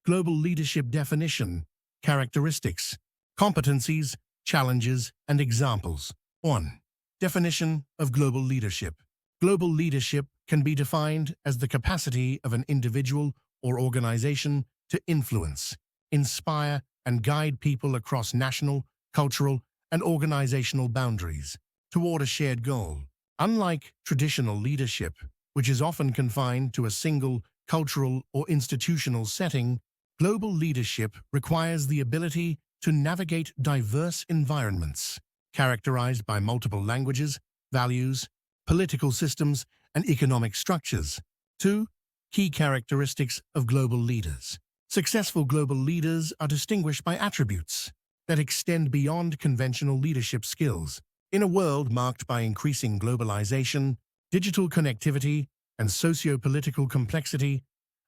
Global leadership definition, characteristics, competencies, challenges, and examples. 1. Definition of global leadership. Global leadership can be defined as the capacity of an individual or organization to influence, inspire, and guide people across national, cultural, and organizational boundaries toward a shared goal. Unlike traditional leadership, which is often confined to a single cultural or institutional setting, global leadership requires the ability to navigate diverse environments, characterized by multiple languages, values, political systems, and economic structures. 2. Key characteristics of global leaders. Successful global leaders are distinguished by attributes that extend beyond conventional leadership skills. In a world marked by increasing globalization, digital connectivity, and socio-political complexity,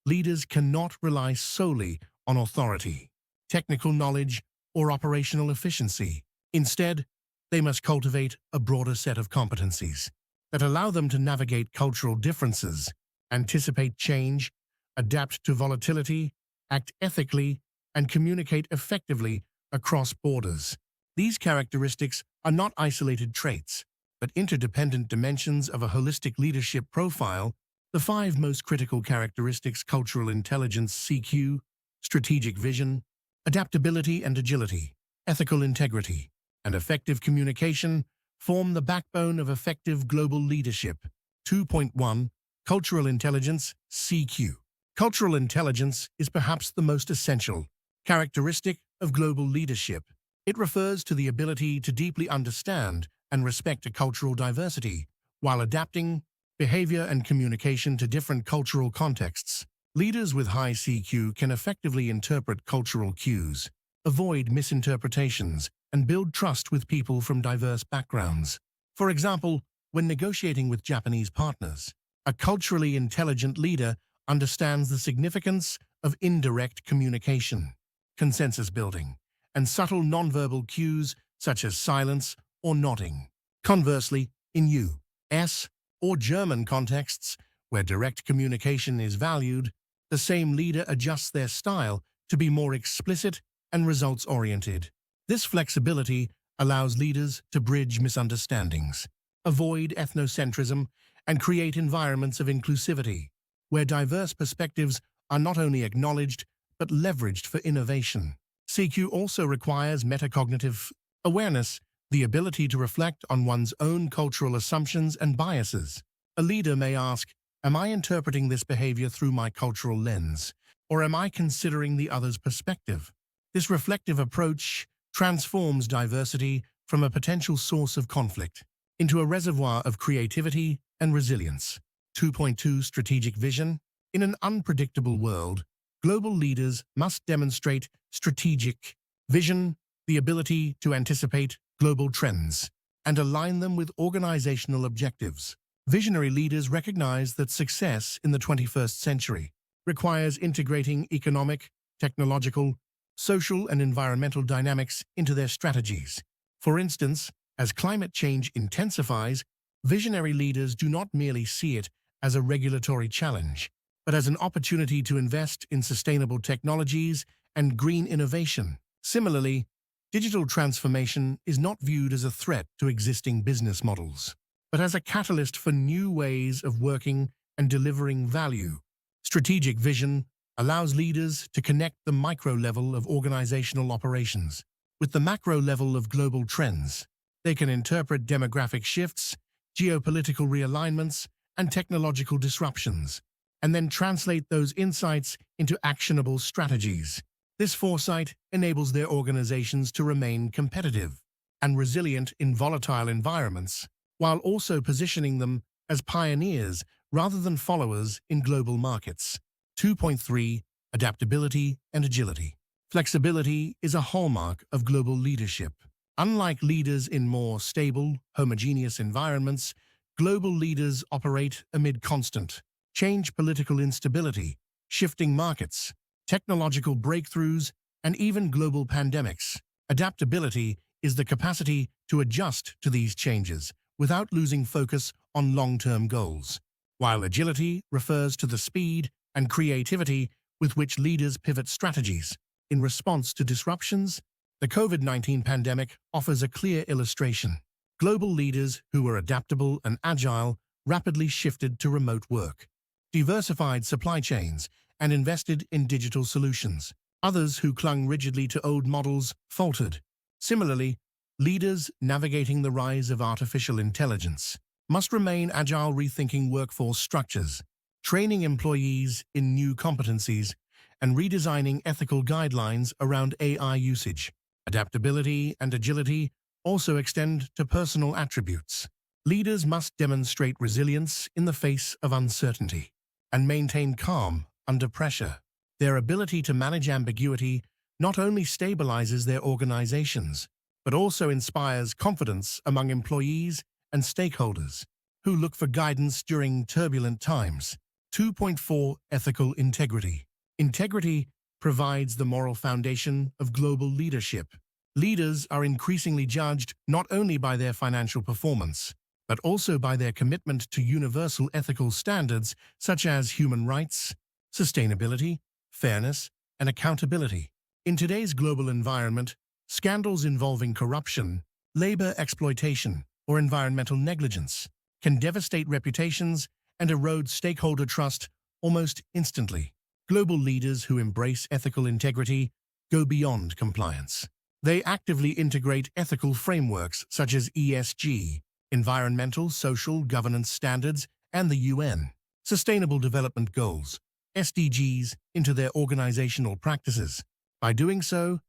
leaders cannot rely solely on authority, technical knowledge, or operational efficiency. Instead, they must cultivate a broader set of competencies that allow them to navigate cultural differences, anticipate change, adapt to volatility, act ethically, and communicate effectively across borders. These characteristics are not isolated traits, but interdependent dimensions of a holistic leadership profile. The 5 most critical characteristics: cultural intelligence (CQ), strategic vision, adaptability and agility, ethical integrity, and effective communication form the backbone of effective global leadership. 2.1. Cultural intelligence (CQ). Cultural intelligence is perhaps the most essential characteristic of global leadership. It refers to the ability to deeply understand and respect a cultural diversity while adapting behavior and communication to different cultural contexts. Leaders with high CQ can effectively interpret cultural cues, avoid misinterpretations, and build trust with people from diverse backgrounds. For example, when negotiating with Japanese partners, a culturally intelligent leader understands the significance of indirect communication, consensus building, and subtle nonverbal cues such as silence or nodding. Conversely, in U.S. or German contexts, where direct communication is valued, the same leader adjusts their style to be more explicit and results-oriented. This flexibility allows leaders to bridge misunderstandings, avoid ethnocentrism, and create environments of inclusivity, where diverse perspectives are not only acknowledged but leveraged for innovation. CQ also requires metacognitive awareness, the ability to reflect on one's own cultural assumptions and biases. A leader may ask, "Am I interpreting this behavior through my cultural lens, or am I considering the other's perspective?" This reflective approach transforms diversity from a potential source of conflict into a reservoir of creativity and resilience. 2.2. Strategic vision. In an unpredictable world, global leaders must demonstrate strategic vision, the ability to anticipate global trends and align them with organizational objectives. Visionary leaders recognize that success in the 21st century requires integrating economic, technological, social, and environmental dynamics into their strategies. For instance, as climate change intensifies, visionary leaders do not merely see it as a regulatory challenge, but as an opportunity to invest in sustainable technologies and green innovation. Similarly, digital transformation is not viewed as a threat to existing business models, but as a catalyst for new ways of working and delivering value. Strategic vision allows leaders to connect the micro level of organizational operations with the macro level of global trends. They can interpret demographic shifts, geopolitical realignments, and technological disruptions, and then translate those insights into actionable strategies. This foresight enables their organizations to remain competitive and resilient in volatile environments, while also positioning them as pioneers rather than followers in global markets. 2.3. Adaptability and agility. Flexibility is a hallmark of global leadership. Unlike leaders in more stable, homogeneous environments, global leaders operate amid constant change, political instability, shifting markets, technological breakthroughs, and even global pandemics. Adaptability is the capacity to adjust to these changes without losing focus on long-term goals, while agility refers to the speed and creativity with which leaders pivot strategies. In response to disruptions, the COVID-19 pandemic offers a clear illustration. Global leaders who were adaptable and agile rapidly shifted to remote work, diversified supply chains, and invested in digital solutions. Others who clung rigidly to old models faltered. Similarly, leaders navigating the rise of artificial intelligence must remain agile, rethinking workforce structures, training employees in new competencies, and redesigning ethical guidelines around AI usage. Adaptability and agility also extend to personal attributes. Leaders must demonstrate resilience in the face of uncertainty and maintain calm under pressure. Their ability to manage ambiguity not only stabilizes their organizations, but also inspires confidence among employees and stakeholders who look for guidance during turbulent times. 2.4 Ethical integrity. Integrity provides the moral foundation of global leadership. Leaders are increasingly judged not only by their financial performance, but also by their commitment to universal ethical standards such as human rights, sustainability, fairness, and accountability. In today's global environment, scandals involving corruption, labor exploitation, or environmental negligence can devastate reputations and erode stakeholder trust almost instantly. Global leaders who embrace ethical integrity go beyond compliance. They actively integrate ethical frameworks such as ESG, environmental social governance standards, and the UN Sustainable Development Goals, SDGs, into their organizational practices. By doing so,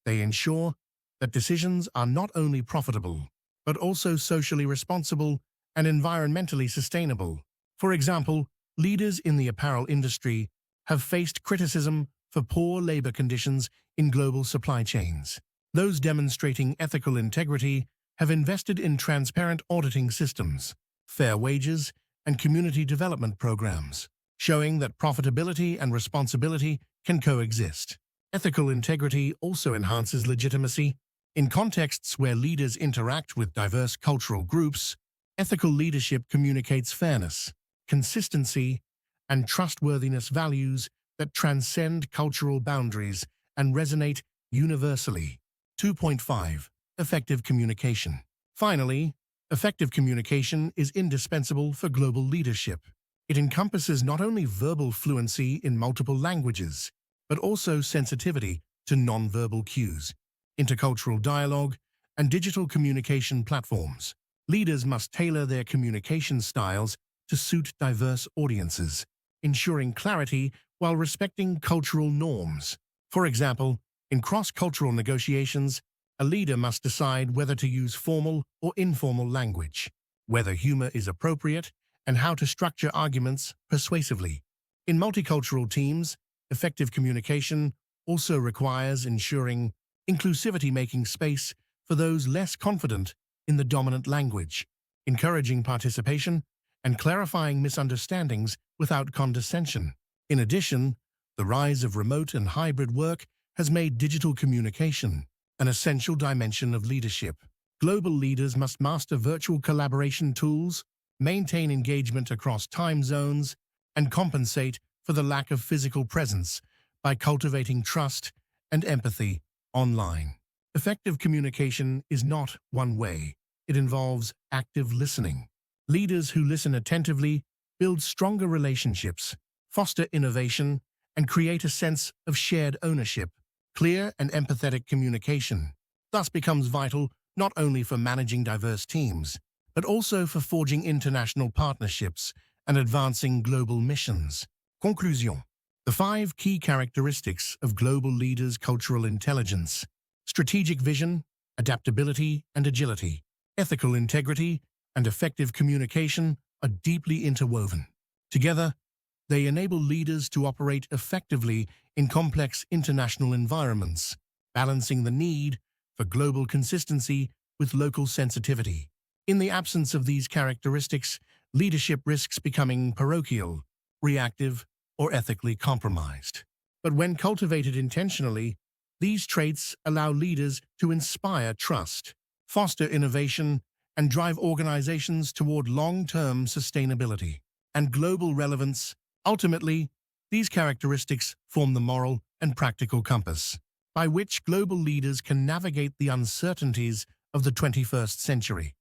they ensure that decisions are not only profitable, but also socially responsible and environmentally sustainable. For example, leaders in the apparel industry have faced criticism for poor labor conditions in global supply chains. Those demonstrating ethical integrity have invested in transparent auditing systems, fair wages, and community development programs, showing that profitability and responsibility can coexist. Ethical integrity also enhances legitimacy. In contexts where leaders interact with diverse cultural groups, ethical leadership communicates fairness, consistency, and trustworthiness, values that transcend cultural boundaries and resonate universally. 2.5 Effective communication. Finally, effective communication is indispensable for global leadership. It encompasses not only verbal fluency in multiple languages, but also sensitivity to nonverbal cues, intercultural dialogue, and digital communication platforms. Leaders must tailor their communication styles to suit diverse audiences, ensuring clarity while respecting cultural norms. For example, in cross-cultural negotiations, a leader must decide whether to use formal or informal language, whether humor is appropriate, and how to structure arguments persuasively. In multicultural teams, effective communication also requires ensuring inclusivity, making space for those less confident in the dominant language, encouraging participation, and clarifying misunderstandings without condescension. In addition, the rise of remote and hybrid work has made digital communication an essential dimension of leadership. Global leaders must master virtual collaboration tools, maintain engagement across time zones, and compensate for the lack of physical presence by cultivating trust and empathy online. Effective communication is not one way. It involves active listening. Leaders who listen attentively build stronger relationships, foster innovation, and create a sense of shared ownership. Clear and empathetic communication thus becomes vital not only for managing diverse teams, but also for forging international partnerships and advancing global missions. Conclusion. The 5 key characteristics of global leaders: cultural intelligence, strategic vision, adaptability and agility, ethical integrity, and effective communication are deeply interwoven. Together, they enable leaders to operate effectively in complex international environments, balancing the need for global consistency with local sensitivity. In the absence of these characteristics, leadership risks becoming parochial, reactive, or ethically compromised. But when cultivated intentionally, these traits allow leaders to inspire trust, foster innovation, and drive organizations toward long-term sustainability and global relevance. Ultimately, These characteristics form the moral and practical compass by which global leaders can navigate the uncertainties of the 21st century.